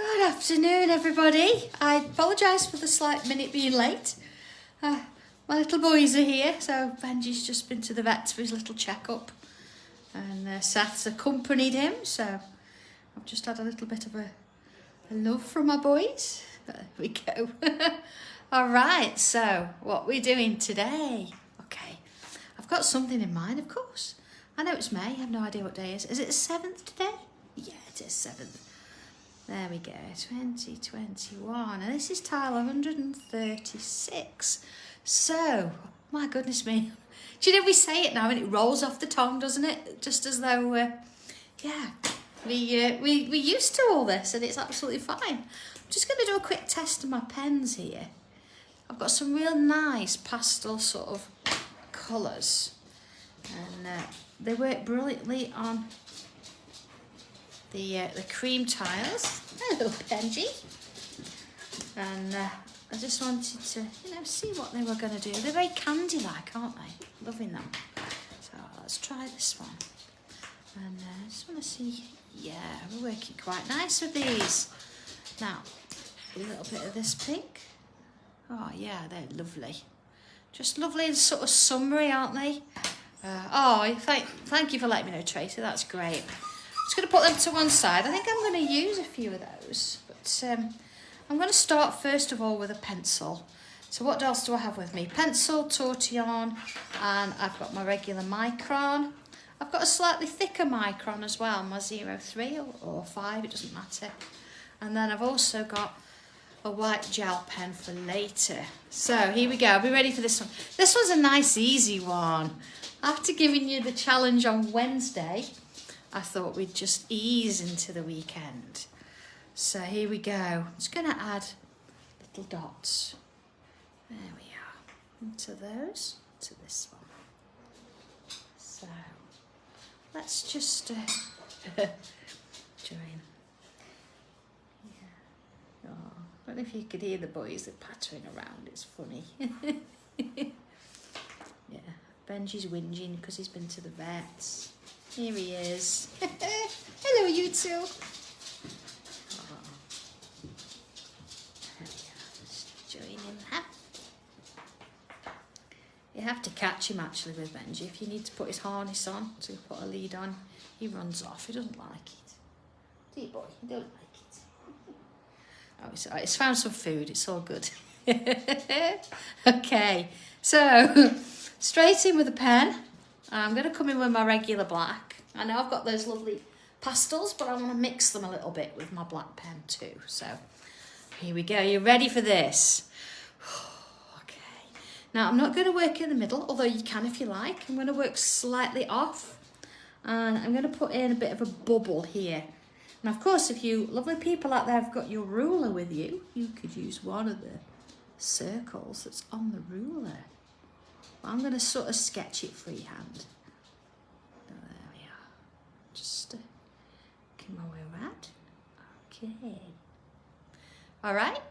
Good afternoon, everybody. I apologise for the slight minute being late. My little boys are here, so Benji's just been to the vets for his little checkup, and Seth's accompanied him, so I've just had a little bit of a love from my boys. There we go. All right, so what we're doing today? Okay, I've got something in mind, of course. I know it's May, I have no idea what day it is. Is it the 7th today? Yeah, it is 7th. There we go, 2021, and this is tile 136. So, my goodness me. Do you know, we say it now and it rolls off the tongue, doesn't it? Just as though, yeah, we're used to all this and it's absolutely fine. I'm just going to do a quick test of my pens here. I've got some real nice pastel sort of colours, and they work brilliantly on the cream tiles. Hello, Benji. And I just wanted to, see what they were going to do. They're very candy-like, aren't they? Loving them. So let's try this one. And I just want to see, yeah, we're working quite nice with these. Now, a little bit of this pink. Oh, yeah, they're lovely. Just lovely and sort of summery, aren't they? Thank you for letting me know, Tracy. That's great. Just going to put them to one side. I think I'm going to use a few of those, but I'm going to start first of all with a pencil. So what else do I have with me? Pencil, tortillon, and I've got my regular micron. I've got a slightly thicker micron as well, my 03 or 5, it doesn't matter. And then I've also got a white gel pen for later. So here we go, I'll be ready for this one. This one's a nice easy one. After giving you the challenge on Wednesday, I thought we'd just ease into the weekend. So here we go. I'm just going to add little dots. There we are. Into those, to this one. So let's just join. Yeah. Oh, I don't know if you could hear the boys, they're pattering around. It's funny. Yeah. Benji's whinging because he's been to the vets. Here he is. Hello, you two. Oh. There we are. Just join him now. You have to catch him actually with Benji. If you need to put his harness on to put a lead on, he runs off. He doesn't like it. Do you, boy? He don't like it. Oh, it's all right. It's found some food. It's all good. Okay. So, straight in with a pen. I'm going to come in with my regular black. I know I've got those lovely pastels, but I want to mix them a little bit with my black pen too. So here we go. You ready for this? Okay. Now I'm not going to work in the middle, although you can if you like. I'm going to work slightly off. And I'm going to put in a bit of a bubble here. And of course, if you lovely people out there have got your ruler with you, you could use one of the circles that's on the ruler. I'm going to sort of sketch it freehand. There we are. Just come my way around. Okay. All right.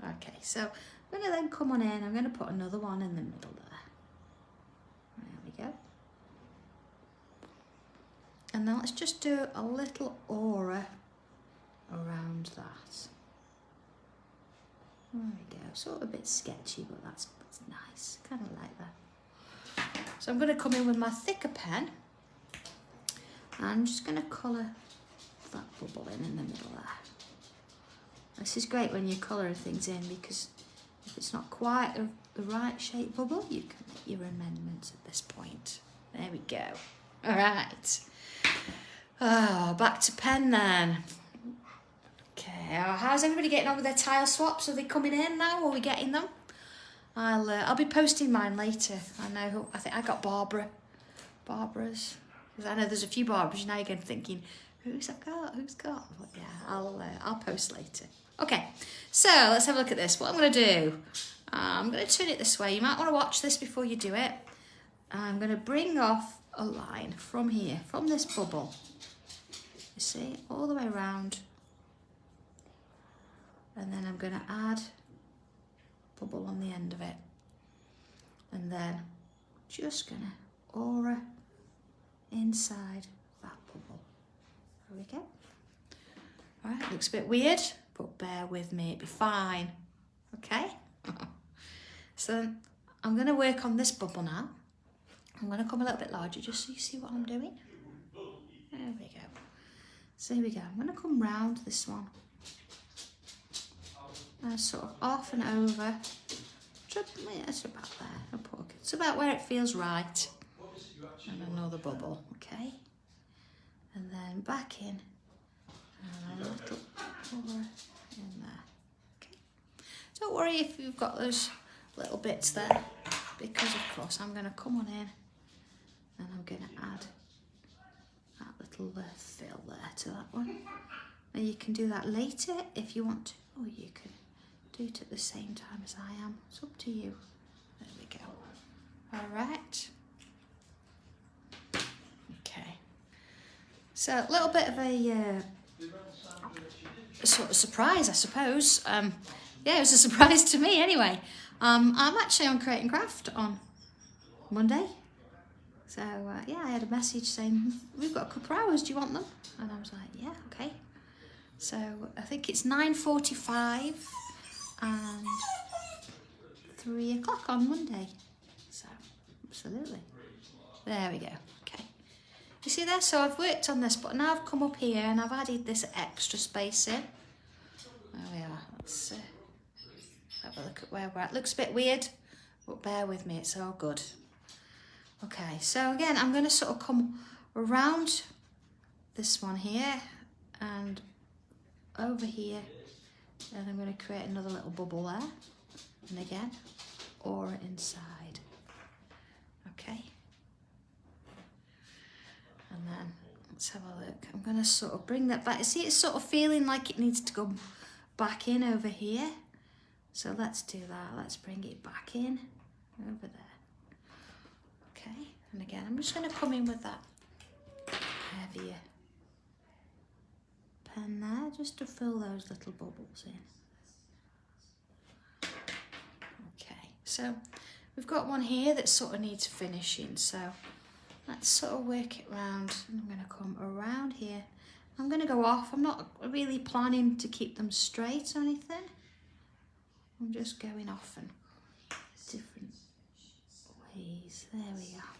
Okay, so I'm going to then come on in. I'm going to put another one in the middle there. There we go. And then let's just do a little aura around that. There we go. Sort of a bit sketchy, but that's nice. Kind of like that. So I'm going to come in with my thicker pen. I'm just going to colour that bubble in the middle there. This is great when you're colouring things in, because if it's not quite the right shape bubble, you can make your amendments at this point. There we go. All right. Oh, back to pen then. Okay, how's everybody getting on with their tile swaps? Are they coming in now? Are we getting them? I'll be posting mine later. I think I got Barbara's. Because I know there's a few Barbaras now. Again, thinking who's got? But yeah, I'll post later. Okay, so let's have a look at this. What I'm going to do, I'm going to turn it this way. You might want to watch this before you do it. I'm going to bring off a line from here, from this bubble. You see, all the way around. And then I'm going to add bubble on the end of it, and then just gonna aura inside that bubble. There we go. Right, looks a bit weird, but bear with me, it'll be fine. Okay? So I'm going to work on this bubble now. I'm going to come a little bit larger just so you see what I'm doing. There we go. So here we go. I'm going to come round this one. And sort of off and over. It's about there. It's about where it feels right. And another bubble, okay? And then back in. And a little more in there. Okay. Don't worry if you've got those little bits there, because of course I'm going to come on in and I'm going to add that little fill there to that one. Now you can do that later if you want to, or you can do it at the same time as I am. It's up to you. There we go. All right. Okay. So a little bit of a sort of surprise, I suppose. Yeah, it was a surprise to me anyway. I'm actually on Create and Craft on Monday. So yeah, I had a message saying, we've got a couple of hours, do you want them? And I was like, yeah, okay. So I think it's 9:45 and 3 o'clock on Monday. So absolutely. There we go. Okay. You see there? So I've worked on this, but now I've come up here and I've added this extra space in. There we are. Let's have a look at where we're at. Looks a bit weird, but bear with me, it's all good. Okay, so again, I'm going to sort of come around this one here and over here, and I'm going to create another little bubble there, and again, aura inside. Okay. And then let's have a look. I'm going to sort of bring that back. See, it's sort of feeling like it needs to go back in over here. So let's do that. Let's bring it back in over there. Okay. And again, I'm just going to come in with that heavier pen there, just to fill those little bubbles in. Okay. So we've got one here that sort of needs finishing. So let's sort of work it round. I'm going to come around here. I'm going to go off. I'm not really planning to keep them straight or anything. I'm just going off in different ways. There we are.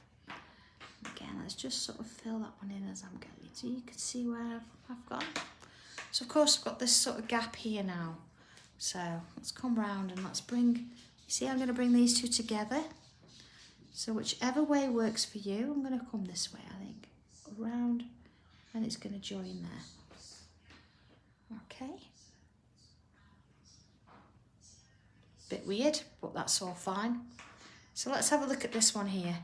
Again, let's just sort of fill that one in as I'm going. So you can see where I've gone. So of course I've got this sort of gap here now. So let's come round and let's bring, you see I'm going to bring these two together. So whichever way works for you, I'm going to come this way, I think. Around, and it's going to join there. Okay. Bit weird, but that's all fine. So let's have a look at this one here.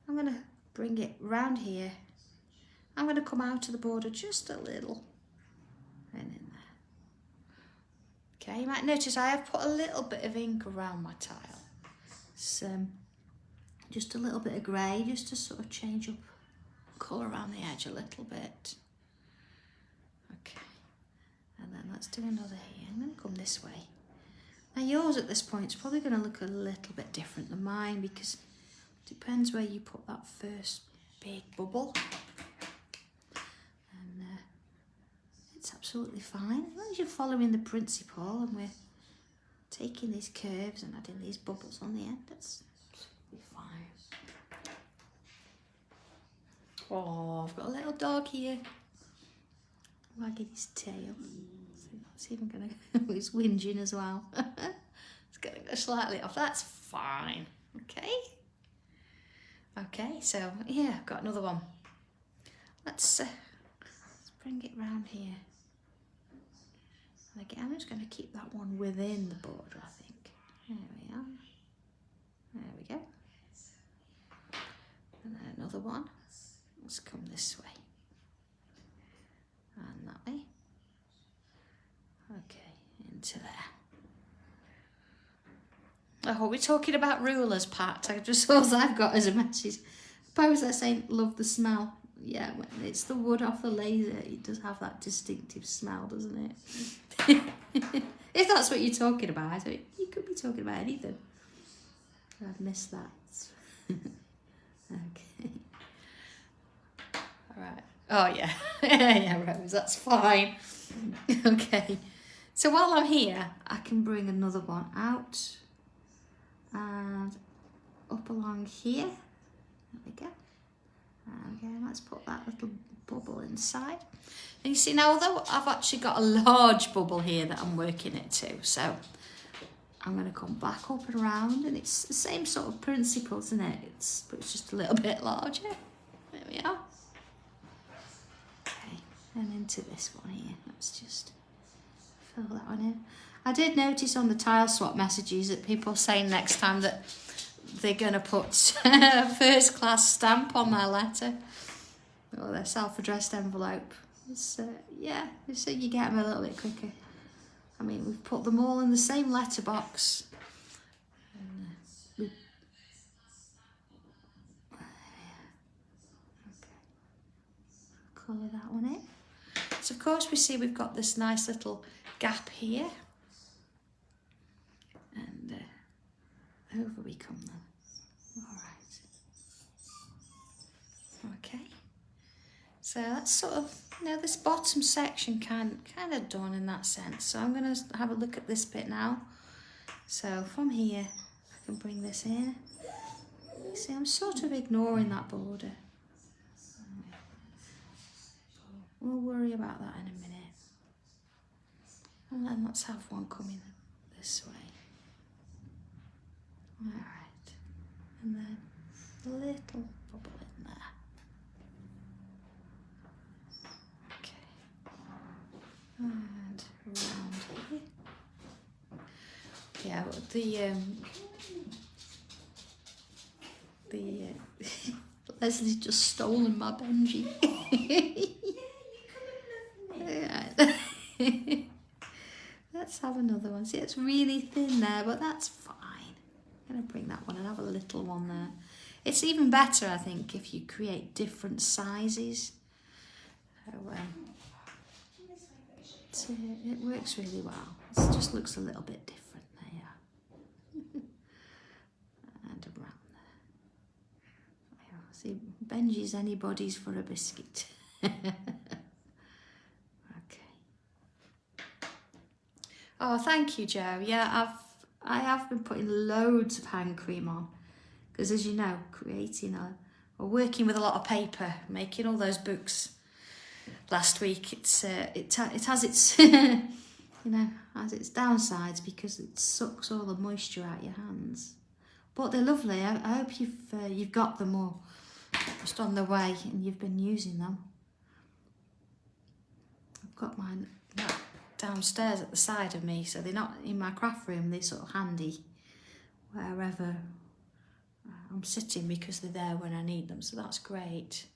I'm going to bring it round here. I'm going to come out of the border just a little. And in there. Okay, you might notice I have put a little bit of ink around my tile. It's, just a little bit of grey, just to sort of change up colour around the edge a little bit. Okay, and then let's do another here. I'm going to come this way. Now yours at this point is probably going to look a little bit different than mine, because it depends where you put that first big bubble. And it's absolutely fine, as long as you're following the principle and we're taking these curves and adding these bubbles on the end, that's absolutely fine. Oh, I've got a little dog here, wagging his tail. It's even going to, he's whinging as well. It's going to go slightly off, that's fine. Okay. Okay, so yeah, I've got another one. Let's bring it round here. And again, I'm just going to keep that one within the border, I think. There we are. There we go. And then another one. Let's come this way. And that way. Okay, into there. Oh, we're talking about rulers, Pat. I just all I've got as a message. Suppose they're saying, love the smell. Yeah, when it's the wood off the laser, it does have that distinctive smell, doesn't it? If that's what you're talking about, you could be talking about anything. I've missed that. Okay. All right. Oh, yeah. Yeah, Rose, that's fine. Okay. So while I'm here, I can bring another one out and up along here. There we go. And again, let's put that little bubble inside. And you see now, although I've actually got a large bubble here that I'm working it to, so I'm going to come back up and around, and it's the same sort of principle, isn't it? But it's just a little bit larger. There we are. Okay, and into this one here. Let's just fill that one in. I did notice on the tile swap messages that people are saying next time that they're going to put a first class stamp on their letter or their self-addressed envelope. It's, yeah, so you get them a little bit quicker. I mean, we've put them all in the same letterbox. Okay. Colour that one in. So of course we see we've got this nice little gap here. And over we come then. All right. Okay. So that's sort of, you know, this bottom section kind of done in that sense. So I'm going to have a look at this bit now. So from here, I can bring this in. You see, I'm sort of ignoring that border. We'll worry about that in a minute. And then let's have one coming this way. All right. And then a little bubble in there. And around here. Yeah, Leslie's just stolen my Benji. Yeah. Let's have another one. See, it's really thin there, but that's fine. I'm going to bring that one and have a little one there. It's even better, I think, if you create different sizes. So, it works really well. It just looks a little bit different there. And around there. See, Benji's anybody's for a biscuit. Okay. Oh, thank you, Joe. Yeah, I have been putting loads of hand cream on because, as you know, creating or working with a lot of paper, making all those books last week, it has its has its downsides because it sucks all the moisture out your hands. But they're lovely. I hope you've got them all just on the way and you've been using them. I've got mine downstairs at the side of me, so they're not in my craft room. They're sort of handy wherever I'm sitting because they're there when I need them. So that's great.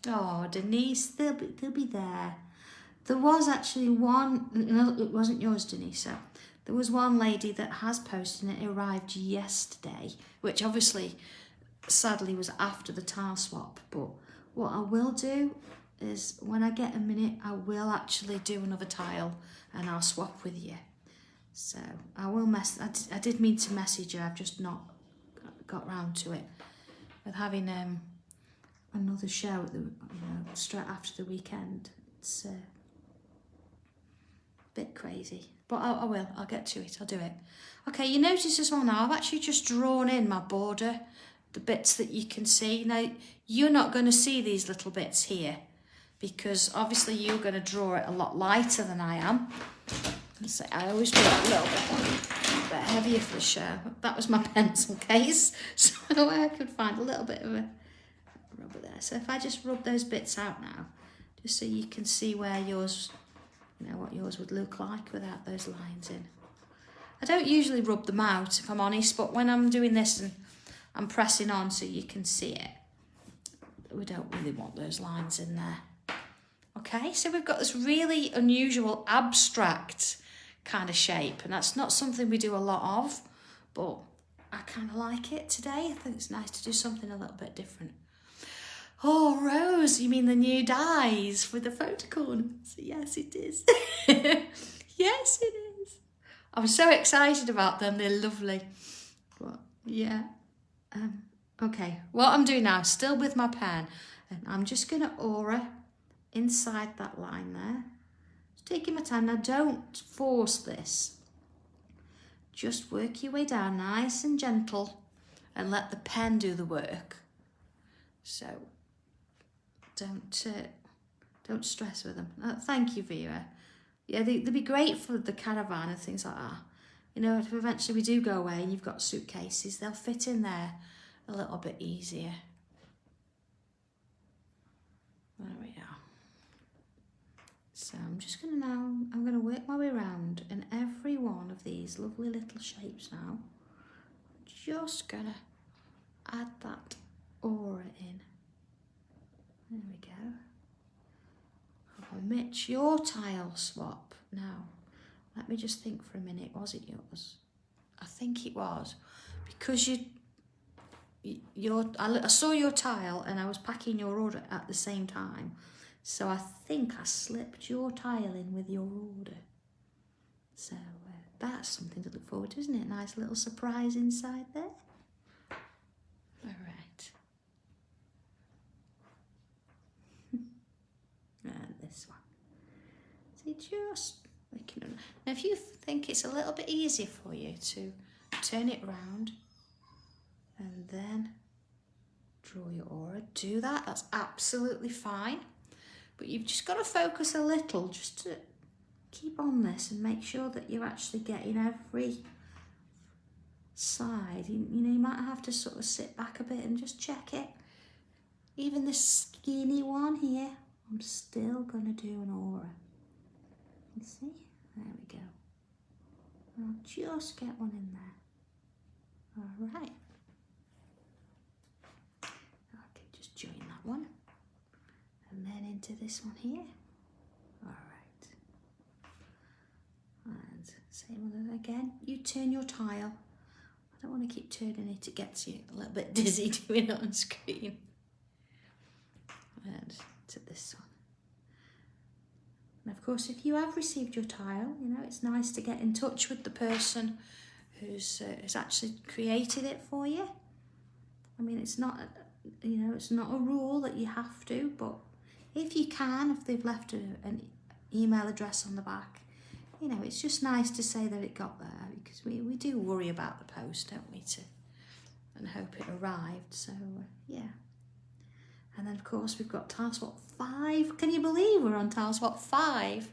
Oh, Denise, they'll be there. There was actually one, no, it wasn't yours, Denise. So there was one lady that has posted and it arrived yesterday, which obviously, sadly, was after the tile swap. But what I will do is when I get a minute, I will actually do another tile and I'll swap with you. So I will I did mean to message her, I've just not got round to it. With having another show at straight after the weekend, it's a bit crazy, but I'll get to it. I'll do it. Okay, you notice as well now I've actually just drawn in my border, the bits that you can see. Now you're not going to see these little bits here because obviously you're going to draw it a lot lighter than I am. So I always draw it a little bit heavier for the show. That was my pencil case, so I could find a little bit of a rubber there. So if I just rub those bits out now, just so you can see where yours, what yours would look like without those lines in. I don't usually rub them out, if I'm honest, but when I'm doing this and I'm pressing on so you can see it, we don't really want those lines in there. Okay, so we've got this really unusual abstract kind of shape, and that's not something we do a lot of, but I kind of like it today. I think it's nice to do something a little bit different. Oh, Rose, you mean the new dies with the photo corners? Yes, it is. Yes, it is. I'm so excited about them. They're lovely. But, yeah. Okay, what I'm doing now, still with my pen, And I'm just going to aura inside that line there. Just taking my time. Now don't force this. Just work your way down nice and gentle and let the pen do the work. So don't stress with them. Thank you, Vera. Yeah, they'd be great for the caravan and things like that. You know, if eventually we do go away and you've got suitcases, they'll fit in there a little bit easier. There we are. So I'm just going to now, I'm going to work my way around in every one of these lovely little shapes now. Just going to add that aura in. There we go. Oh, Mitch, your tile swap. Now, let me just think for a minute. Was it yours? I think it was. Because I saw your tile and I was packing your order at the same time. So I think I slipped your tile in with your order. So that's something to look forward to, isn't it? Nice little surprise inside there. All right. And this one. So just making it. Now if you think it's a little bit easier for you to turn it round and then draw your aura, do that. That's absolutely fine. But you've just got to focus a little just to keep on this and make sure that you're actually getting every side. You know, you might have to sort of sit back a bit and just check it. Even this skinny one here, I'm still going to do an aura. You see? There we go. I'll just get one in there. All right. Okay, just join that one. And then into this one here. All right. And same one again. You turn your tile. I don't want to keep turning it. It gets you a little bit dizzy doing it on screen. And to this one. And of course, if you have received your tile, you know, it's nice to get in touch with the person who's actually created it for you. I mean, it's not, you know, it's not a rule that you have to, but if you can, if they've left an email address on the back, you know, it's just nice to say that it got there, because we do worry about the post, don't we, and hope it arrived. So, yeah. And then, of course, we've got tile swap 5. Can you believe we're on tile swap 5?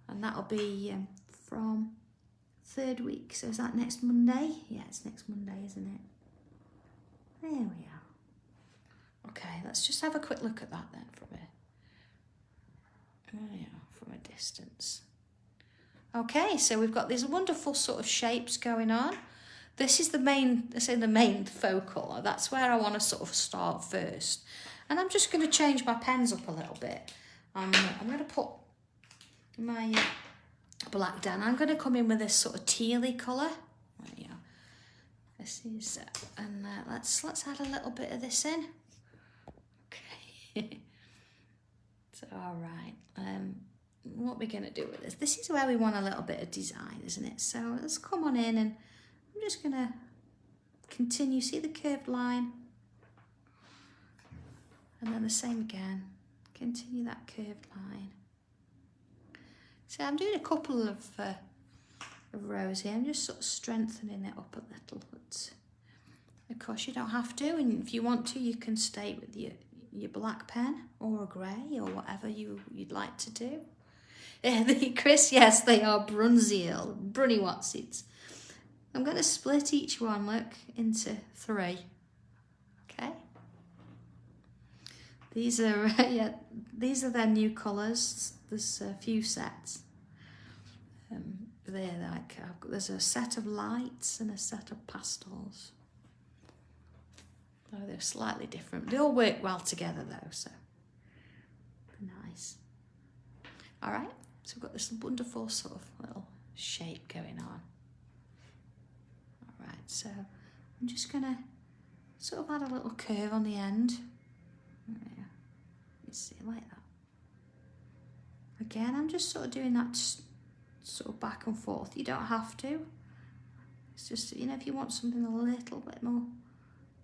And that'll be from 3rd week. So is that next Monday? Yeah, it's next Monday, isn't it? There we are. Okay, let's just have a quick look at that then from a distance. Okay, so we've got these wonderful sort of shapes going on. This is the main focal. That's where I want to sort of start first. And I'm just going to change my pens up a little bit. I'm going to put my black down. I'm going to come in with this sort of tealy colour. There you go. This is, and let's add a little bit of this in. Okay. So, all right. What we're going to do with this? This is where we want a little bit of design, isn't it? So let's come on in, and I'm just going to continue. See the curved line? And then the same again. Continue that curved line. So I'm doing a couple of rows here. I'm just sort of strengthening it up a little. But of course, you don't have to. And if you want to, you can stay with your black pen or a grey or whatever you'd like to do. Chris, yes, they are Brunziel, Brunny Watsits. I'm going to split each one, look, into 3. Okay. These are these are their new colours. There's a few sets. There's a set of lights and a set of pastels. Oh, they're slightly different. They all work well together though, so nice. All right, so we've got this wonderful sort of little shape going on. All right, so I'm just gonna sort of add a little curve on the end. Yeah, you see, like that. Again, I'm just sort of doing that sort of back and forth. You don't have to. It's just, you know, if you want something a little bit more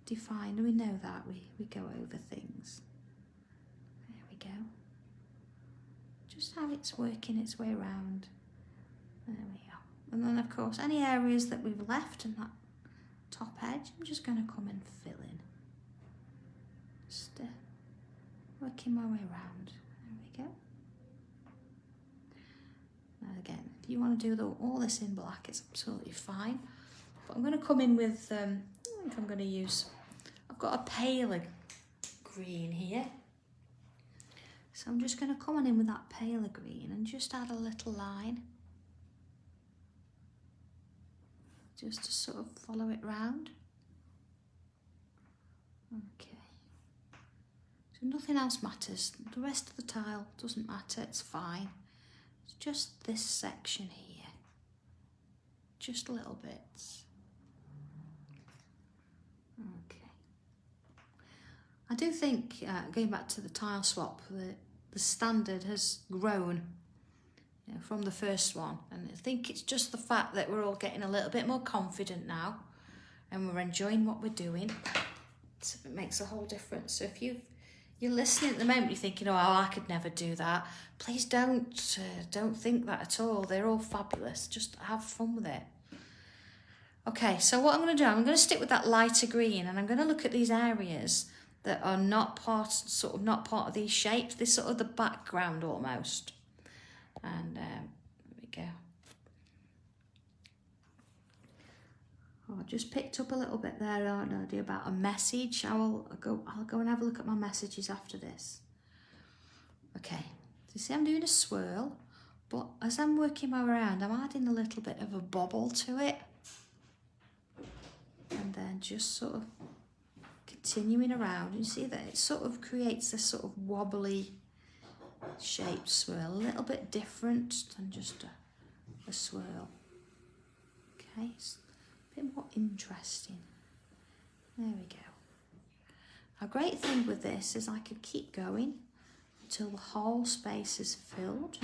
define. We know that, we go over things. There we go. Just how it's working its way around. There we go. And then of course any areas that we've left in that top edge, I'm just going to come and fill in. Just working my way around. There we go. Now again, if you want to do all this in black, it's absolutely fine. But I'm going to come in with, I think I'm going to use, I've got a paler green here. So I'm just going to come on in with that paler green and just add a little line. Just to sort of follow it round. Okay. So nothing else matters. The rest of the tile doesn't matter, it's fine. It's just this section here. Just little bits. Okay. I do think, going back to the tile swap, the standard has grown from the first one, and I think it's just the fact that we're all getting a little bit more confident now and we're enjoying what we're doing. So it makes a whole difference. So if you're listening at the moment, you're thinking, oh, I could never do that, please don't think that at all. They're all fabulous. Just have fun with it. Okay, so what I'm going to do, I'm going to stick with that lighter green, and I'm going to look at these areas that are not part of these shapes. This sort of the background almost. And there we go. Oh, I just picked up a little bit there, an idea about a message. I'll go and have a look at my messages after this. Okay, so you see I'm doing a swirl, but as I'm working my way around, I'm adding a little bit of a bobble to it. And then just sort of continuing around. You see that it sort of creates this sort of wobbly shaped swirl, a little bit different than just a swirl. Okay, it's a bit more interesting. There we go. A great thing with this is I could keep going until the whole space is filled,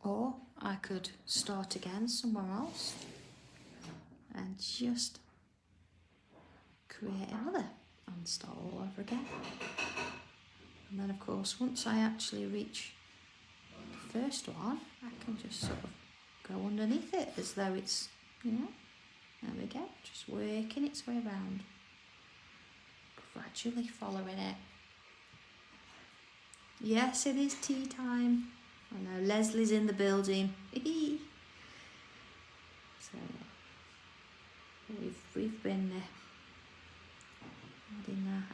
or I could start again somewhere else and just create another and start all over again. And then of course, once I actually reach the first one, I can just sort of go underneath it as though it's, there we go, just working its way around, gradually following it. Yes, it is tea time. I know, Leslie's in the building. So we've been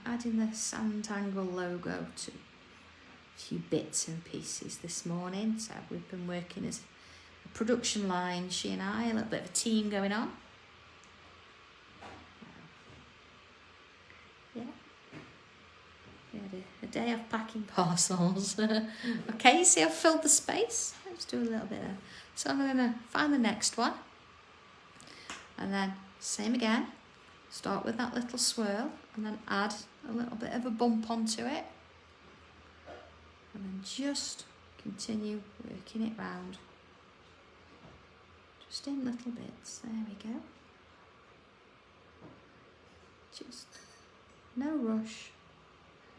adding the Sanntangle logo to a few bits and pieces this morning. So we've been working as a production line, she and I, a little bit of a team going on. Yeah. We had a day of packing parcels. Okay, see I've filled the space. Let's do a little bit there. So I'm going to find the next one. And then same again. Start with that little swirl and then add a little bit of a bump onto it. And then just continue working it round. Just in little bits. There we go. Just no rush.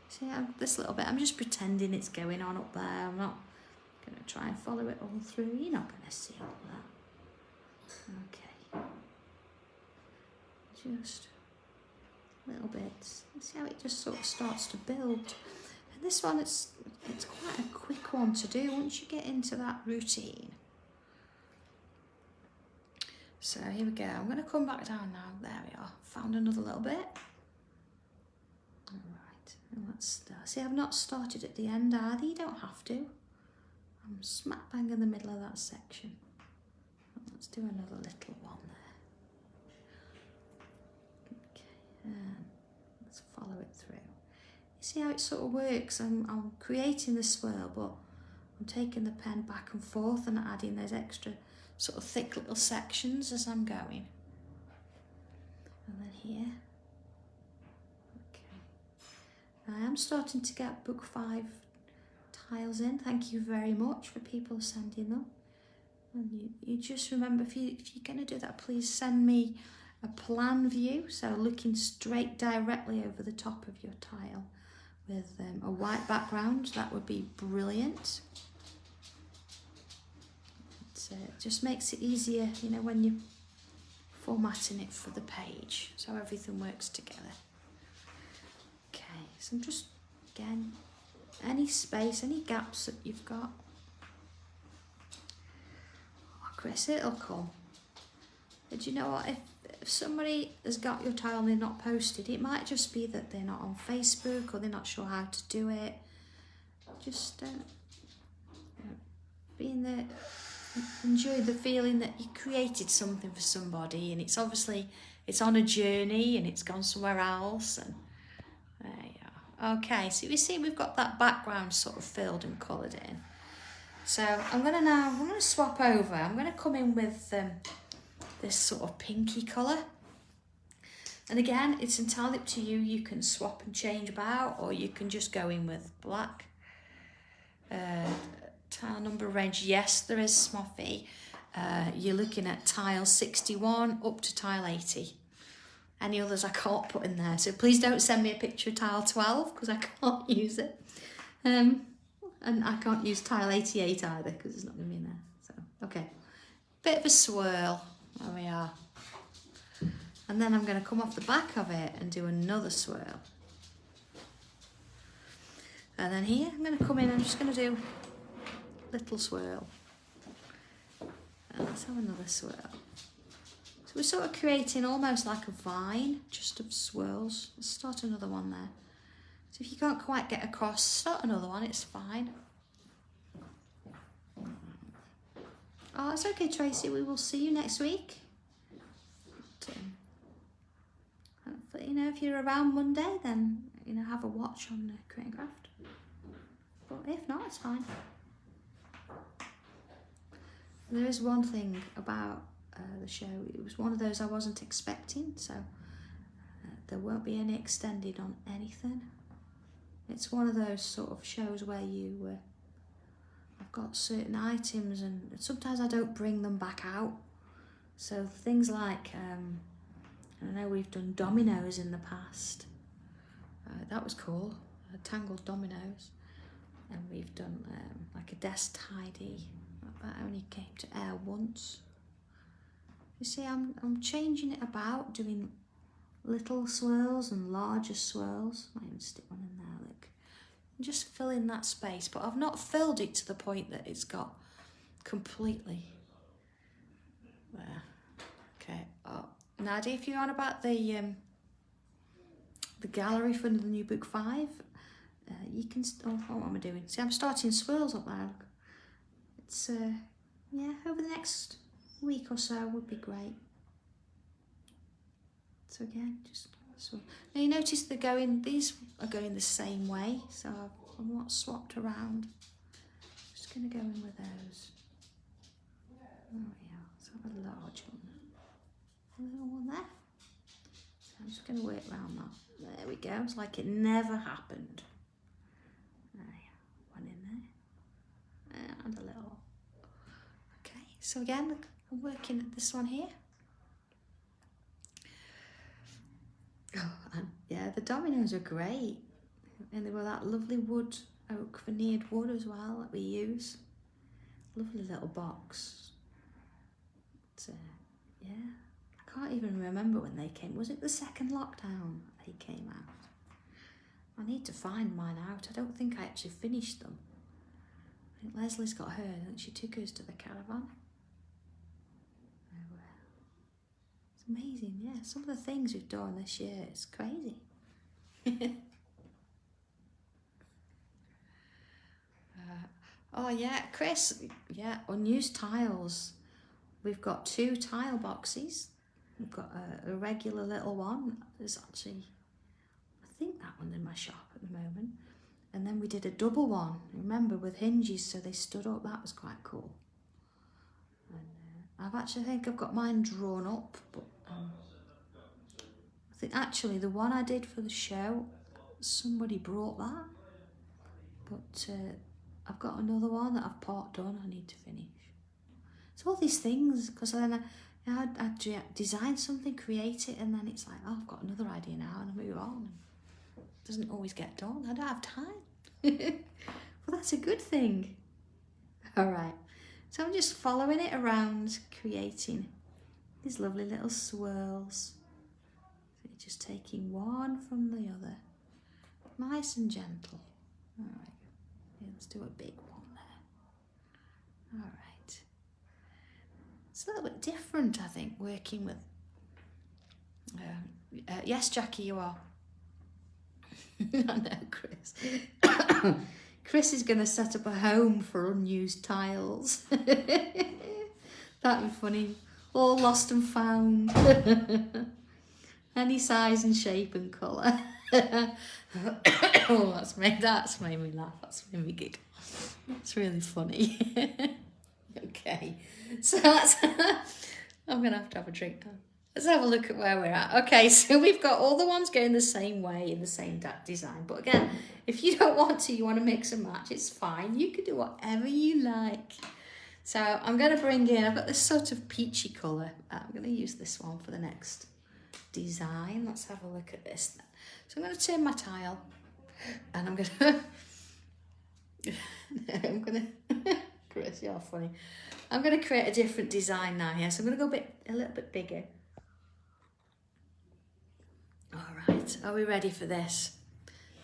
See this little bit, I'm just pretending it's going on up there. I'm not going to try and follow it all through. You're not going to see all that. Okay. Just little bits. See how it just sort of starts to build. And this one, it's quite a quick one to do once you get into that routine. So here we go. I'm going to come back down now. There we are. Found another little bit. All right. And let's start. See, I've not started at the end either. You don't have to. I'm smack bang in the middle of that section. Let's do another little one there. Okay. And let's follow it through. You see how it sort of works? I'm creating the swirl, but I'm taking the pen back and forth and adding those extra sort of thick little sections as I'm going. And then here. Okay. I am starting to get book 5 tiles in. Thank you very much for people sending them. And you just remember, if you're going to do that, please send me a plan view, so looking straight directly over the top of your tile with a white background. That would be brilliant. It just makes it easier, you know, when you're formatting it for the page, so everything works together. Okay, so I'm just, again, any space, any gaps that you've got. Oh, Chris, it'll come. But you know what, if somebody has got your tile and they're not posted, it might just be that they're not on Facebook or they're not sure how to do it. Just being there, enjoy the feeling that you created something for somebody, and it's obviously, it's on a journey and it's gone somewhere else, and there you are. Okay, so you see we've got that background sort of filled and coloured in. So I'm gonna swap over. I'm gonna come in with this sort of pinky colour. And again, it's entirely up to you. You can swap and change about, or you can just go in with black. Tile number range, yes, there is Smoffy. You're looking at tile 61 up to tile 80. Any others I can't put in there, so please don't send me a picture of tile 12 because I can't use it. And I can't use tile 88 either because it's not going to be in there. So, okay, bit of a swirl. There we are. And then I'm going to come off the back of it and do another swirl. And then here, I'm going to come in, I'm just going to do little swirl. And let's have another swirl. So we're sort of creating almost like a vine, just of swirls. Let's start another one there. So if you can't quite get across, start another one, it's fine. Oh, it's okay, Tracy, we will see you next week. But, you know, if you're around Monday, then, you know, have a watch on Create and Craft. But if not, it's fine. There is one thing about the show. It was one of those I wasn't expecting, so there won't be any extended on anything. It's one of those sort of shows where you I've got certain items and sometimes I don't bring them back out. So things like I know we've done dominoes in the past. That was cool, tangled dominoes. And we've done like a desk tidy. That only came to air once. You see, I'm changing it about, doing little swirls and larger swirls. Might even stick one in there, look. And just fill in that space, but I've not filled it to the point that it's got completely there. Okay. Oh, Nadia, if you're on about the gallery for the new book 5, you can. Oh, what am I doing? See, I'm starting swirls up there. Look. It's yeah, over the next week or so would be great. So again, just swirl. Now you notice these are going the same way, so I've not swapped around. Just going to go in with those. Oh yeah, let's have a large one. A little one there. So I'm just going to work around that. There we go. It's like it never happened. One in there. And a little. Okay, so again, I'm working at this one here. Oh, and yeah, the dominoes are great. And they were that lovely wood, oak veneered wood as well that we use. Lovely little box. But, yeah, I can't even remember when they came. Was it the second lockdown they came out? I need to find mine out. I don't think I actually finished them. I think Leslie's got hers. I think she took hers to the caravan. It's amazing, yeah. Some of the things we've done this year, it's crazy. Oh yeah, Chris, yeah, unused tiles. We've got 2 tile boxes. We've got a regular little one. There's actually, I think that one's in my shop at the moment. And then we did a double one, remember, with hinges so they stood up. That was quite cool. And I think I've got mine drawn up, but I think actually the one I did for the show, somebody brought that. But I've got another one that I've part done, I need to finish. So all these things, because then I design something, create it, and then it's like, oh, I've got another idea now, and I move on. It doesn't always get done. I don't have time. Well, that's a good thing. All right. So I'm just following it around, creating these lovely little swirls. So you're just taking one from the other. Nice and gentle. All right. Yeah, let's do a big one there. All right. It's a little bit different, I think, working with... yes, Jackie, you are. I know, Chris. Chris is going to set up a home for unused tiles. That'd be funny. All lost and found. Any size and shape and colour. Oh, that's made me laugh. That's made me giggle. It's really funny. Okay, so that's... I'm going to have a drink now. Let's have a look at where we're at. Okay, so we've got all the ones going the same way in the same design. But again, if you don't want to, you want to mix and match, it's fine. You can do whatever you like. So I'm going to bring in, I've got this sort of peachy colour. I'm going to use this one for the next design. Let's have a look at this then. So I'm going to turn my tile and I'm going to... Chris, you're funny. I'm going to create a different design now here. So I'm going to go a little bit bigger. All right, are we ready for this?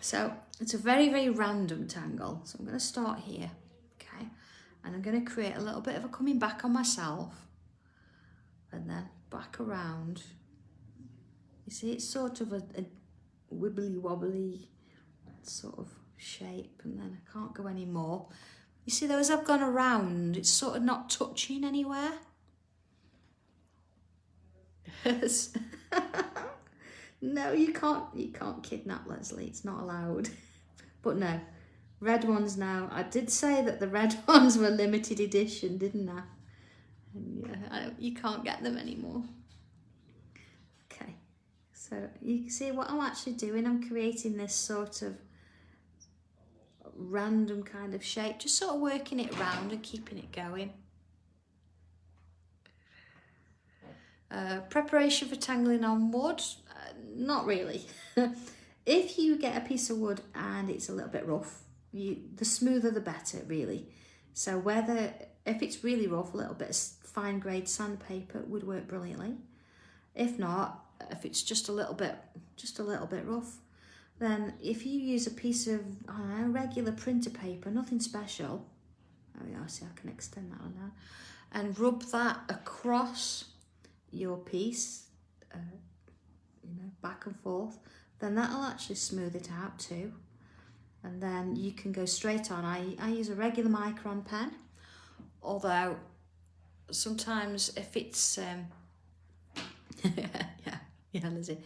So it's a very, very random tangle. So I'm going to start here, okay? And I'm going to create a little bit of a coming back on myself and then back around. You see, it's sort of a wibbly wobbly sort of shape, and then I can't go any more. You see, though, as I've gone around, it's sort of not touching anywhere. No, you can't kidnap Leslie. It's not allowed. But no, red ones now. I did say that the red ones were limited edition, didn't I? And yeah, you can't get them anymore. Okay, so you can see what I'm actually doing. I'm creating this sort of random kind of shape, just sort of working it round and keeping it going. Preparation for tangling on wood, not really. If you get a piece of wood and it's a little bit rough, the smoother the better, really. So if it's really rough, a little bit of fine grade sandpaper would work brilliantly. If not, if it's just a little bit rough, then if you use a piece of, I don't know, regular printer paper, nothing special. Oh yeah, see, I can extend that one now, and rub that across your piece, back and forth, then that'll actually smooth it out too. And then you can go straight on. I use a regular micron pen, although sometimes if it's yeah, Lizzie.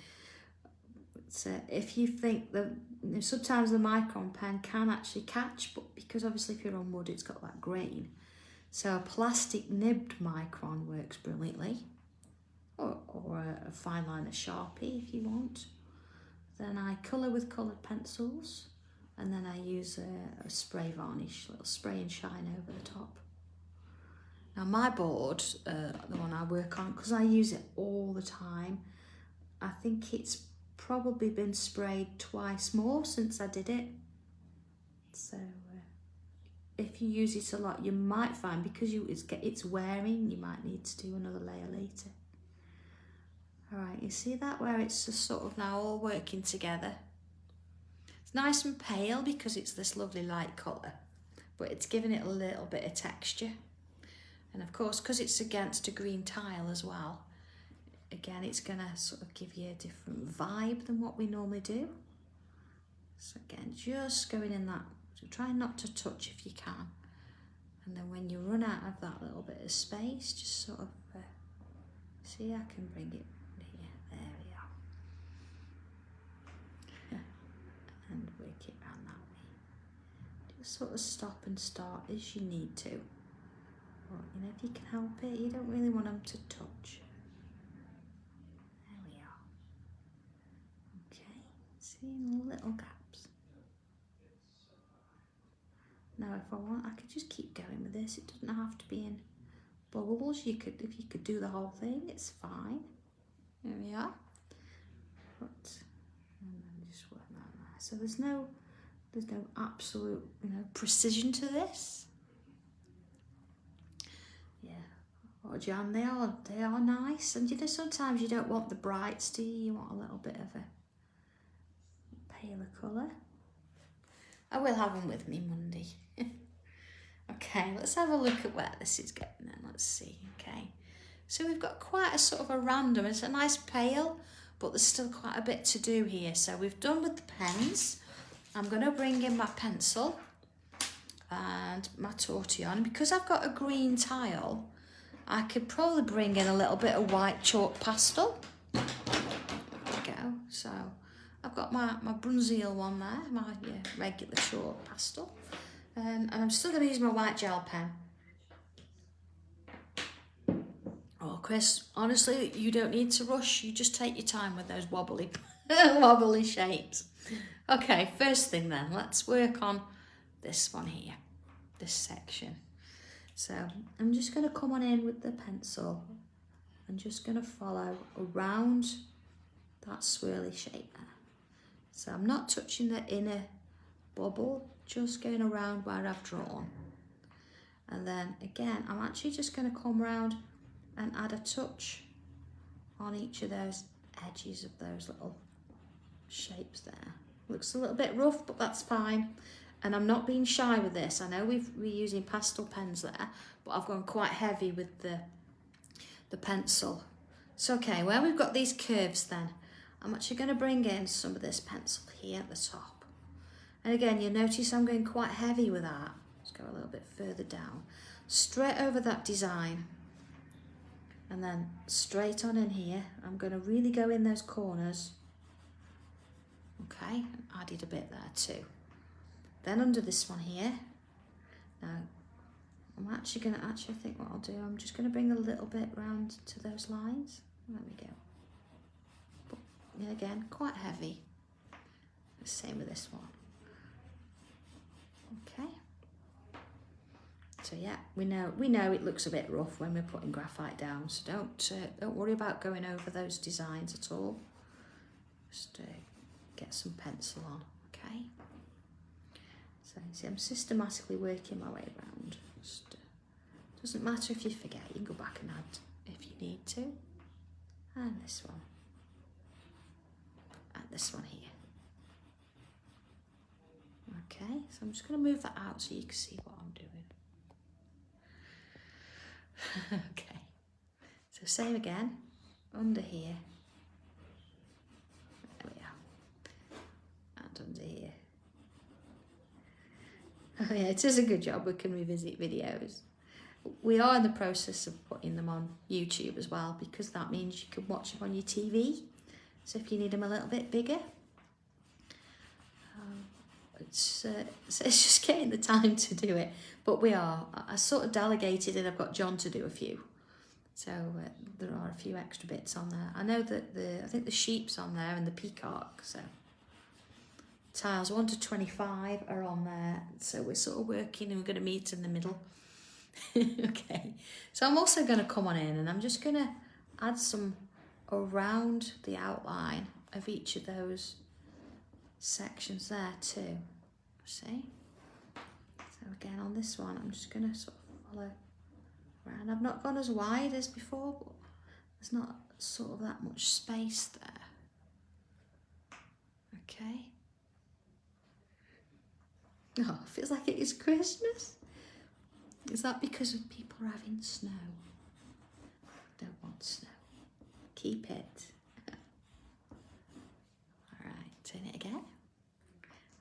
If you think that sometimes the micron pen can actually catch, but because obviously if you're on wood, it's got that grain. So a plastic nibbed micron works brilliantly, or a fine liner Sharpie if you want. Then I colour with coloured pencils, and then I use a spray varnish, little spray and shine over the top. Now my board, the one I work on, because I use it all the time, I think it's probably been sprayed twice more since I did it. So if you use it a lot, you might find, because it's wearing, you might need to do another layer later. All right, you see that, where it's just sort of now all working together. It's nice and pale because it's this lovely light colour, but it's giving it a little bit of texture. And of course, because it's against a green tile as well, again, it's going to sort of give you a different vibe than what we normally do. So again, just going in that, so try not to touch if you can. And then when you run out of that little bit of space, just sort of, see, I can bring it here, there we are. And work it around that way. Just sort of stop and start as you need to. But, if you can help it, you don't really want them to touch. There we are. Okay, see little gaps. Now if I want, I could just keep going with this. It doesn't have to be in bubbles. If you could do the whole thing, it's fine. There we are. But and then just work that there. So there's no absolute, precision to this. Yeah. Oh, Jan, they are nice, and sometimes you don't want the brights, do you? You want a little bit of a paler colour. I will have them with me Monday. Okay, let's have a look at where this is going then. Let's see. Okay, so we've got quite a sort of a random, it's a nice pale, but there's still quite a bit to do here. So we've done with the pens. I'm going to bring in my pencil and my tortillon. Because I've got a green tile, I could probably bring in a little bit of white chalk pastel. There we go. So I've got my Brunswick one there, my regular chalk pastel. And I'm still going to use my white gel pen. Oh, Chris, honestly, you don't need to rush. You just take your time with those wobbly, wobbly shapes. Okay, first thing then, let's work on this one here, this section. So I'm just going to come on in with the pencil. I'm just going to follow around that swirly shape there. So I'm not touching the inner bubble, just going around where I've drawn. And then again, I'm actually just going to come around and add a touch on each of those edges of those little shapes there. Looks a little bit rough, but that's fine. And I'm not being shy with this. I know we're using pastel pens there, but I've gone quite heavy with the pencil. So okay, where we've got these curves then, I'm actually going to bring in some of this pencil here at the top. And again, you'll notice I'm going quite heavy with that. Let's go a little bit further down. Straight over that design. And then straight on in here, I'm going to really go in those corners. Okay, and added a bit there too. Then under this one here, now I'm actually going to, I think what I'll do, I'm just going to bring a little bit round to those lines. There we go. But again, quite heavy. The same with this one. Okay. So yeah, we know it looks a bit rough when we're putting graphite down. So don't worry about going over those designs at all. Just get some pencil on, okay? So you see, I'm systematically working my way around. Just, doesn't matter if you forget, you can go back and add if you need to. And this one. And this one here. Okay, so I'm just going to move that out so you can see what I'm doing. Okay, so same again, under here. There we are. And under here. Oh yeah, it is a good job we can revisit videos. We are in the process of putting them on YouTube as well, because that means you can watch them on your TV. So if you need them a little bit bigger, it's just getting the time to do it. But we are. I sort of delegated and I've got John to do a few. So there are a few extra bits on there. I know that I think the sheep's on there and the peacock. So tiles 1 to 25 are on there. So we're sort of working and we're going to meet in the middle. Okay. So I'm also going to come on in and I'm just going to add some around the outline of each of those sections there too. See? So again on this one I'm just going to sort of follow around. I've not gone as wide as before, but there's not sort of that much space there. Okay. Oh, it feels like it is Christmas. Is that because of people are having snow? Don't want snow. Keep it. Alright, turn it again.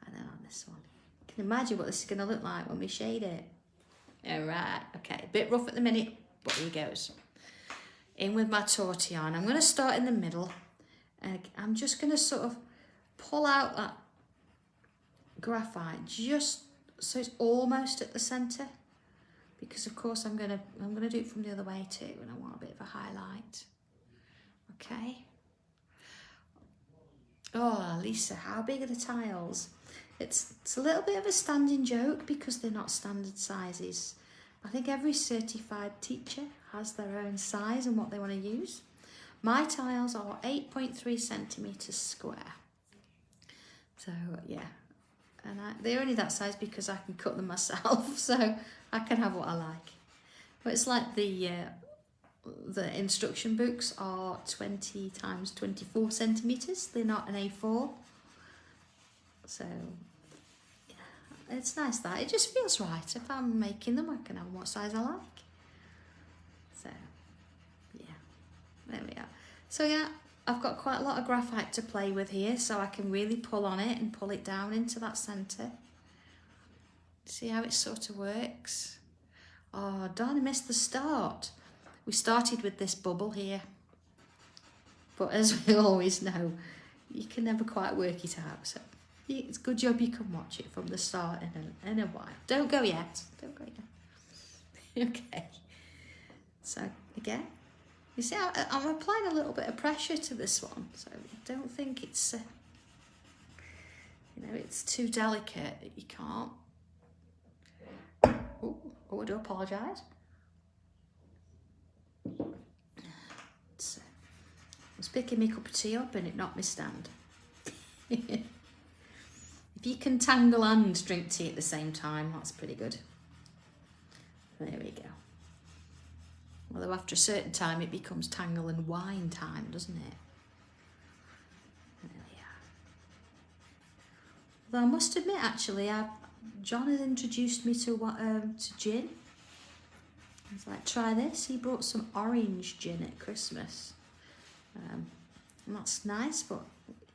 And then on this one. You can imagine what this is going to look like when we shade it. Alright, okay. A bit rough at the minute, but here goes. In with my tortillon. I'm going to start in the middle. And I'm just going to sort of pull out that graphite just so it's almost at the centre. Because of course I'm gonna do it from the other way too, and I want a bit of a highlight. Okay. Oh, Lisa, how big are the tiles? It's a little bit of a standing joke because they're not standard sizes. I think every certified teacher has their own size and what they want to use. My tiles are 8.3 centimetres square. So yeah, and they're only that size because I can cut them myself, so I can have what I like. But it's like the instruction books are 20 times 24 centimetres. They're not an A4. So yeah, it's nice that. It just feels right. If I'm making them, I can have what size I like. So yeah, there we are. So yeah, I've got quite a lot of graphite to play with here, so I can really pull on it and pull it down into that centre. See how it sort of works? Oh, darn, I missed the start. We started with this bubble here, but as we always know, you can never quite work it out. So it's a good job you can watch it from the start in a while. Don't go yet. Don't go yet. Okay. So again, you see, I'm applying a little bit of pressure to this one, so I don't think it's, it's too delicate that you can't. Oh, I do apologise. I was picking my cup of tea up and it knocked me stand. If you can tangle and drink tea at the same time, that's pretty good. There we go. Although after a certain time it becomes tangle and wine time, doesn't it? There we are. Although I must admit, actually, John has introduced me to gin. He's like, try this. He brought some orange gin at Christmas. And that's nice, but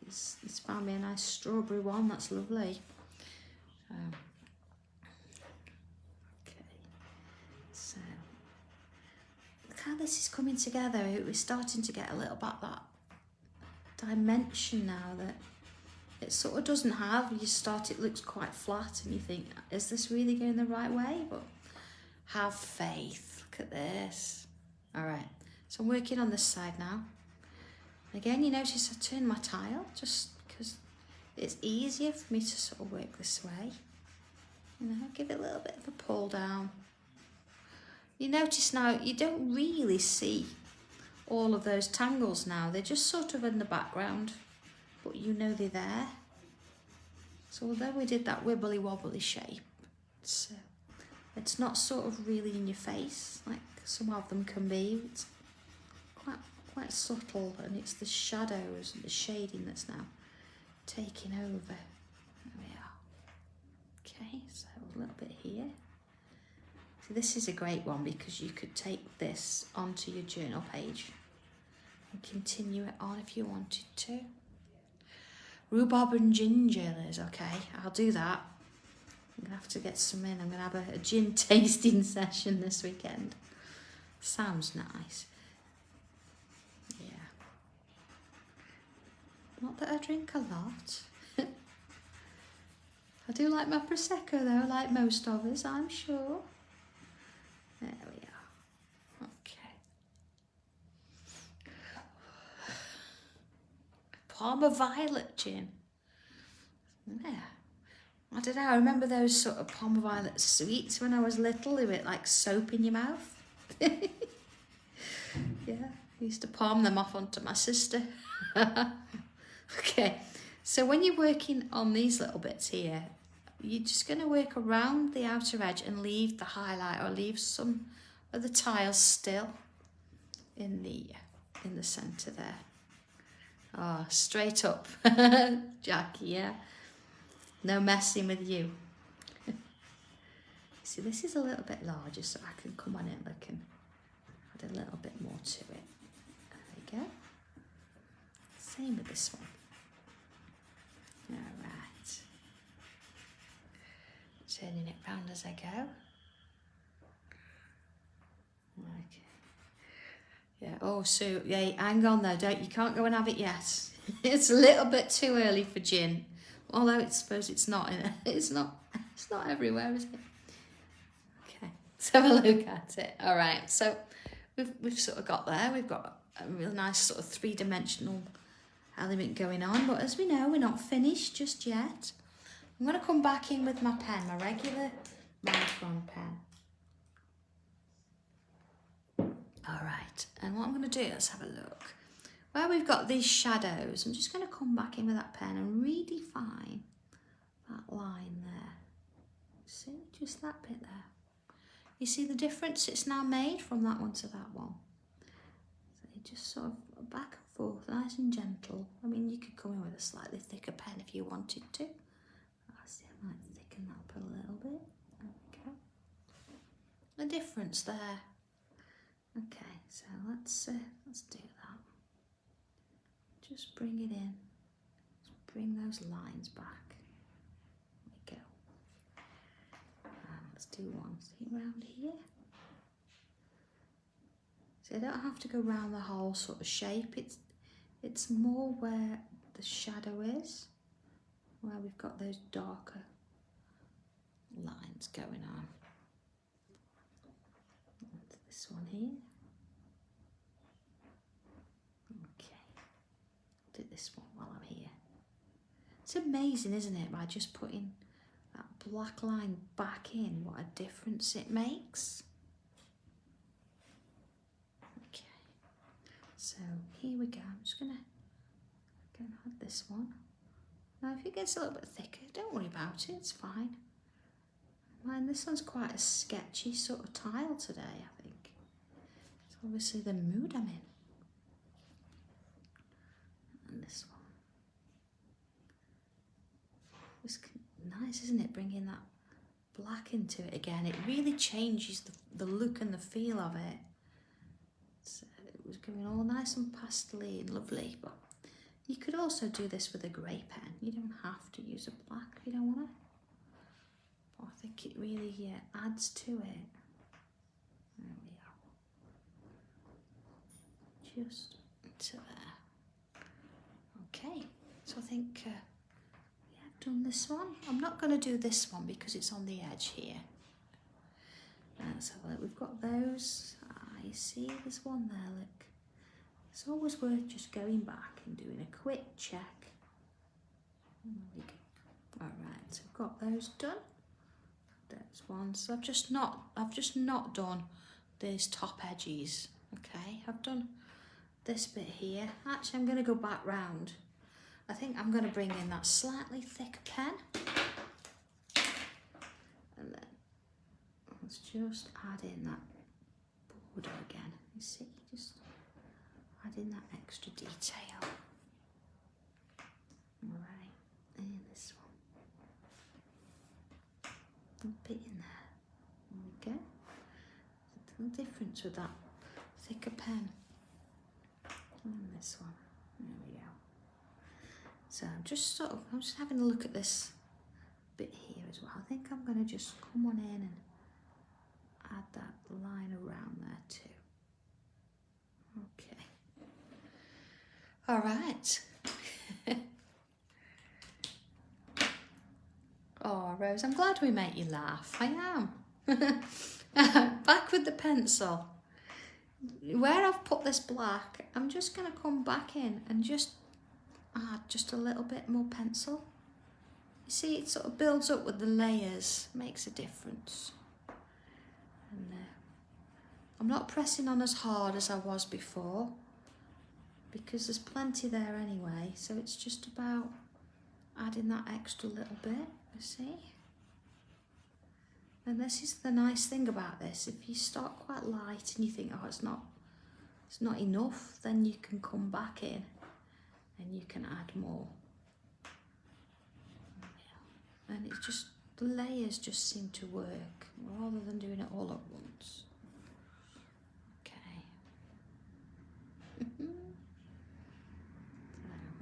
he's found me a nice strawberry one. That's lovely. Okay, so look how this is coming together. We're starting to get a little bit that dimension now that it sort of doesn't have. It looks quite flat and you think, is this really going the right way? But have faith. Look at this. All right, so I'm working on this side now. Again, you notice I turn my tile just because it's easier for me to sort of work this way. Give it a little bit of a pull down. You notice now you don't really see all of those tangles now. They're just sort of in the background, but you know they're there. So although we did that wibbly wobbly shape, it's not sort of really in your face like some of them can be. It's quite subtle, and it's the shadows and the shading that's now taking over. There we are. Okay, so a little bit here. So this is a great one because you could take this onto your journal page and continue it on if you wanted to. Rhubarb and ginger, Liz. Okay, I'll do that. I'm gonna have to get some in. I'm gonna have a gin tasting session this weekend. Sounds nice. Not that I drink a lot. I do like my Prosecco though, like most of us, I'm sure. There we are. Okay. Parma Violet gin. Yeah. I don't know, I remember those sort of Parma Violet sweets when I was little. They were like soap in your mouth. Yeah, I used to palm them off onto my sister. Okay, so when you're working on these little bits here, you're just going to work around the outer edge and leave the highlight or leave some of the tiles still in the centre there. Oh, straight up, Jackie, yeah. No messing with you. See, this is a little bit larger, so I can come on it, look, and add a little bit more to it. There we go. Same with this one. All right. Turning it round as I go. Okay. Yeah. Oh, so yeah. Hang on though. You can't go and have it yet. It's a little bit too early for gin. Although I suppose it's not. It's not everywhere, is it? Okay. Let's have a look at it. All right. So we've sort of got there. We've got a real nice sort of three-dimensional element going on, but as we know, we're not finished just yet. I'm going to come back in with my pen, my regular micron pen. All right, and what I'm going to do, let's have a look. Where we've got these shadows, I'm just going to come back in with that pen and redefine that line there. See, just that bit there. You see the difference it's now made from that one to that one? So you just sort of back and forth, nice and gentle. I mean, you could come in with a slightly thicker pen if you wanted to. I see, I might thicken that up a little bit. There we go. The difference there. Okay, so let's do that. Just bring it in. Just bring those lines back. There we go. And let's do one. See around here. So I don't have to go around the whole sort of shape. It's more where the shadow is, where we've got those darker lines going on. This one here. Okay, I'll do this one while I'm here. It's amazing, isn't it, by just putting that black line back in, what a difference it makes. Okay, so here we go. I'm just gonna add this one. Now if it gets a little bit thicker, don't worry about it, it's fine. Mine, this one's quite a sketchy sort of tile today, I think. It's obviously the mood I'm in. And this one. It's nice, isn't it, bringing that black into it again. It really changes the look and the feel of it. It was going all nice and pastel-y and lovely, but you could also do this with a grey pen. You don't have to use a black if you don't want to. I think it really adds to it. There we are. Just to there. Okay, so I think I've done this one. I'm not going to do this one because it's on the edge here. So we've got those. You see, there's one there, look. It's always worth just going back and doing a quick check. There we go. All right, so we've got those done. There's one. So I've just not done these top edges. Okay, I've done this bit here. Actually, I'm going to go back round. I think I'm going to bring in that slightly thicker pen, and then let's just add in that border again. You see, just add in that extra detail. All right, and this one. A bit in there. There we go. A little difference with that thicker pen. And this one. There we go. So I'm just having a look at this bit here as well. I think I'm going to just come on in and add that line around there too. Okay. All right. Oh, Rose, I'm glad we make you laugh. I am. Back with the pencil. Where I've put this black, I'm just going to come back in and just add just a little bit more pencil. You see, it sort of builds up with the layers, makes a difference. And I'm not pressing on as hard as I was before because there's plenty there anyway, so it's just about adding that extra little bit, you see. And this is the nice thing about this. If you start quite light and you think, oh, it's not enough, then you can come back in and you can add more. And it's just, the layers just seem to work rather than doing it all at once. Okay.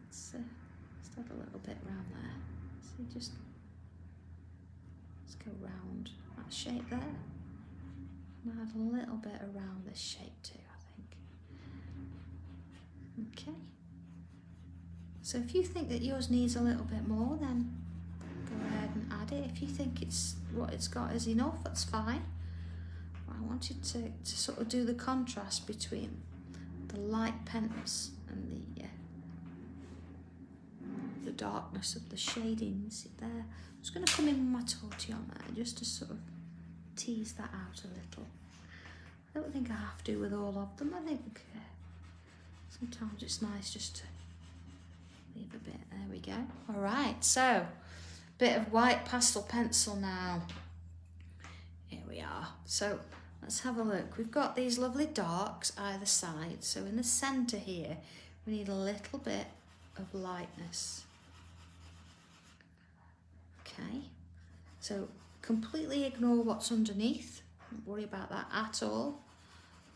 So let's add a little bit around there. So just let's go round that shape there. And add a little bit around this shape too, I think. Okay. So if you think that yours needs a little bit more, then go ahead and add it. If you think it's what it's got is enough, that's fine. But I wanted to sort of do the contrast between the light pens and the darkness of the shading. You see there? I'm just going to come in with my tortillon there just to sort of tease that out a little. I don't think I have to with all of them. I think sometimes it's nice just to leave a bit. There we go. All right, so bit of white pastel pencil now. Here we are. So let's have a look. We've got these lovely darks either side. So in the centre here, we need a little bit of lightness. Okay, so completely ignore what's underneath. Don't worry about that at all.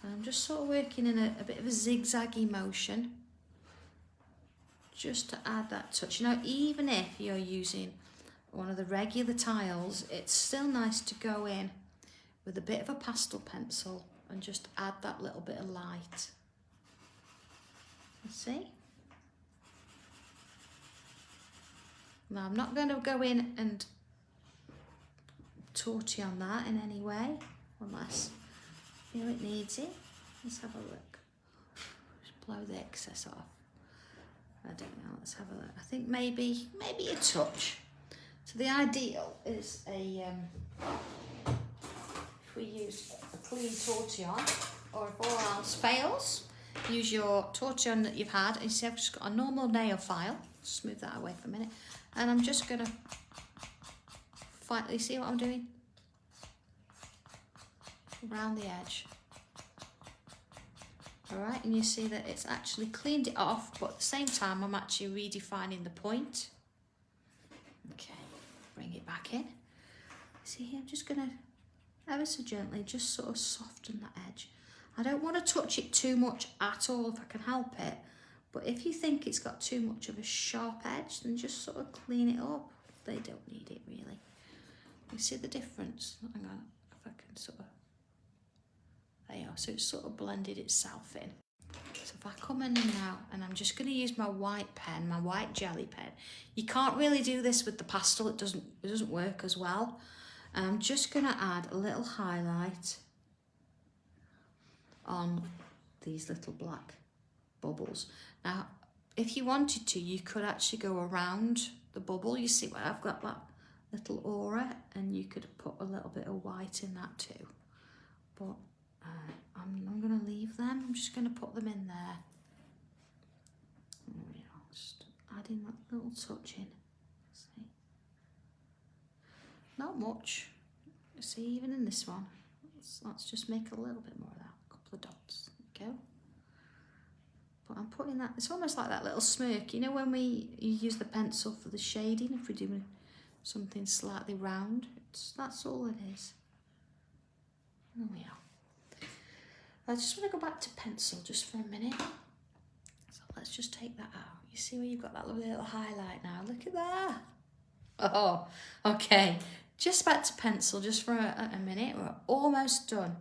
I'm just sort of working in a bit of a zigzaggy motion, just to add that touch. You know, even if you're using one of the regular tiles, it's still nice to go in with a bit of a pastel pencil and just add that little bit of light. You see? Now I'm not going to go in and tortillon that in any way, unless you know it needs it. Let's have a look. Just blow the excess off. I don't know, let's have a look. I think maybe a touch. So the ideal is if we use a clean tortillon, or if all else fails, use your tortillon that you've had. And you see I've just got a normal nail file. Just move that away for a minute. And I'm just gonna you see what I'm doing? Around the edge. All right, and you see that it's actually cleaned it off, but at the same time, I'm actually redefining the point. Okay, bring it back in. See here, I'm just gonna ever so gently just sort of soften that edge. I don't want to touch it too much at all if I can help it, but if you think it's got too much of a sharp edge, then just sort of clean it up. They don't need it really. You see the difference? Hang on, if I can sort of, there you are, so it's sort of blended itself in. So if I come in now, and I'm just going to use my white pen, my white jelly pen. You can't really do this with the pastel, it doesn't work as well. And I'm just going to add a little highlight on these little black bubbles. Now, if you wanted to, you could actually go around the bubble. You see where I've got that little aura, and you could put a little bit of white in that too. But I'm going to leave them. I'm just going to put them in there. There we are. Just adding that little touch in. See? Not much. See, even in this one. Let's just make a little bit more of that. A couple of dots. There we go. But I'm putting that, it's almost like that little smirk. You know when you use the pencil for the shading, if we're doing something slightly round, that's all it is. There we are. I just want to go back to pencil just for a minute. So let's just take that out. You see where you've got that lovely little highlight now? Look at that. Oh, okay. Just back to pencil just for a minute. We're almost done.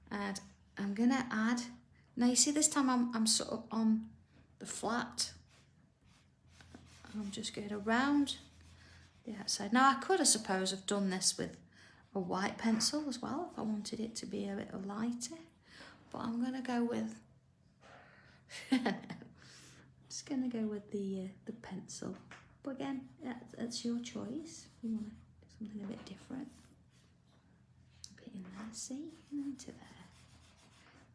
And I'm going to add, now you see this time I'm sort of on the flat. I'm just going around the outside. Now I could, I suppose, have done this with a white pencil as well if I wanted it to be a bit lighter, but I'm going to go with just going to go with the pencil. But again, that's your choice. If you want to do something a bit different, a bit in there, see, into there.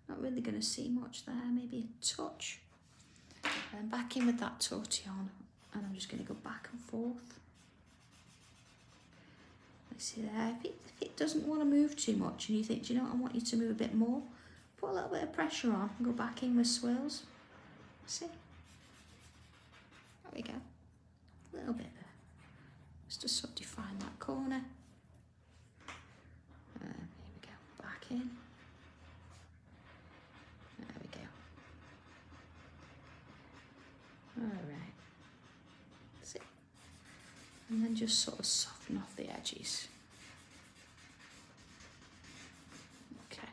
Not really going to see much there, maybe a touch. And back in with that tortillon, and I'm just going to go back and forth. See there, if it doesn't want to move too much and you think, do you know what, I want you to move a bit more, put a little bit of pressure on and go back in with swirls. See? There we go. A little bit there. Just to sort of define that corner. Here we go. Back in. There we go. Alright. See? And then just sort of soften off the edges. Okay.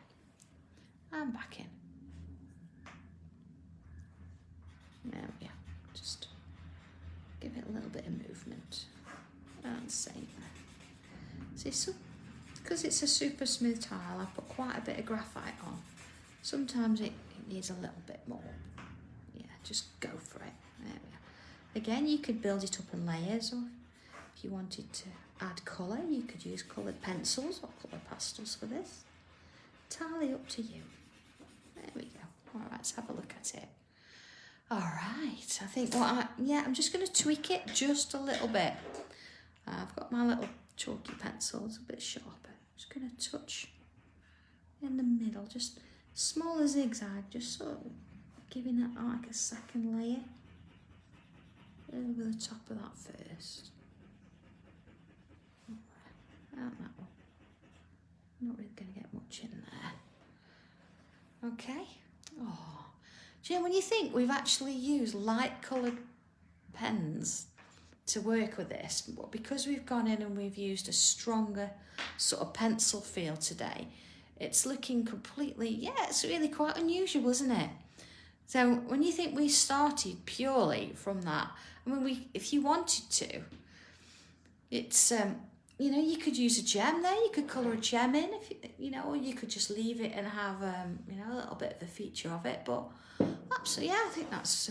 And back in. There we are. Just give it a little bit of movement. And same there. See, so because it's a super smooth tile, I put quite a bit of graphite on. Sometimes it needs a little bit more. Yeah, just go for it. There we are. Again, you could build it up in layers, or if you wanted to add colour, you could use coloured pencils or coloured pastels for this. entirely up to you. There we go. All right, let's have a look at it. All right, I think I'm just going to tweak it just a little bit. I've got my little chalky pencil, it's a bit sharper. I'm just going to touch in the middle, just smaller zigzag, just sort of giving that like a second layer over the top of that first. Out that one. Not really going to get much in there. Okay. Oh, do you know, when you think we've actually used light coloured pens to work with this, but because we've gone in and we've used a stronger sort of pencil feel today, it's looking completely, it's really quite unusual, isn't it? So when you think we started purely from that, I mean, if you wanted to, it's, you know, you could use a gem there, you could colour a gem in, if you know, or you could just leave it and have, you know, a little bit of a feature of it, but absolutely, I think that's,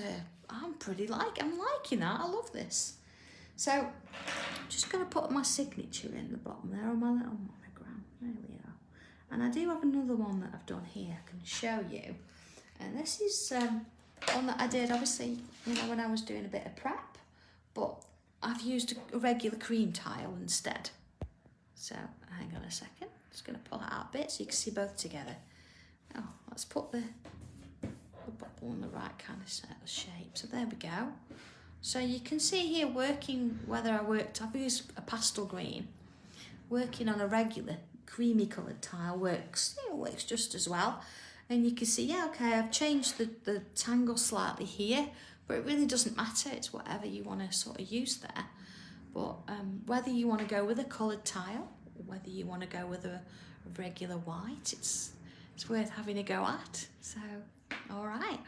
I'm liking that, I love this. So, I'm just going to put my signature in the bottom there on my little monogram, there we are. And I do have another one that I've done here, I can show you. And this is one that I did, obviously, you know, when I was doing a bit of prep, but I've used a regular cream tile instead. So, hang on a second, just going to pull it out a bit so you can see both together. Oh, let's put the bottle in the right kind of shape. So there we go. So you can see here working, I've used a pastel green, working on a regular creamy coloured tile works just as well. And you can see, okay, I've changed the tangle slightly here, but it really doesn't matter, it's whatever you want to sort of use there. But whether you want to go with a coloured tile, or whether you want to go with a regular white, it's worth having a go at. So, all right,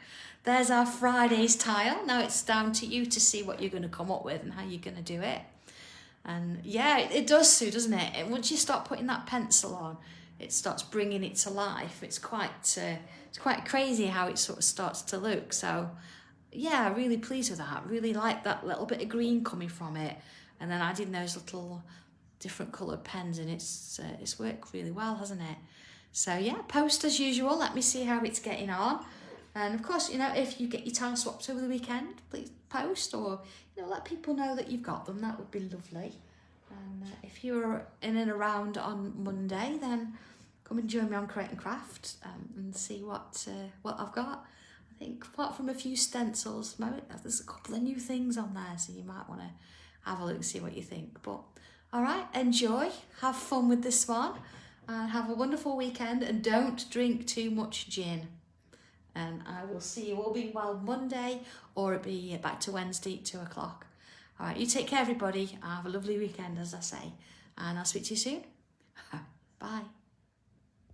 there's our Friday's tile. Now it's down to you to see what you're going to come up with and how you're going to do it. And yeah, it does, Sue, doesn't it? And once you start putting that pencil on, it starts bringing it to life. It's quite crazy how it sort of starts to look. So yeah, really pleased with that. Really like that little bit of green coming from it, and then adding those little different coloured pens, and it's worked really well, hasn't it? So yeah, post as usual. Let me see how it's getting on. And of course, you know, if you get your tile swapped over the weekend, please post, or you know, let people know that you've got them. That would be lovely. And if you're in and around on Monday, then come and join me on Create and Craft and see what I've got. I think apart from a few stencils, there's a couple of new things on there, so you might want to have a look and see what you think. But all right, enjoy, have fun with this one, and have a wonderful weekend, and don't drink too much gin. And I will see you all being well Monday, or it'll be back to Wednesday at 2 o'clock. All right, you take care, everybody. Have a lovely weekend, as I say, and I'll speak to you soon.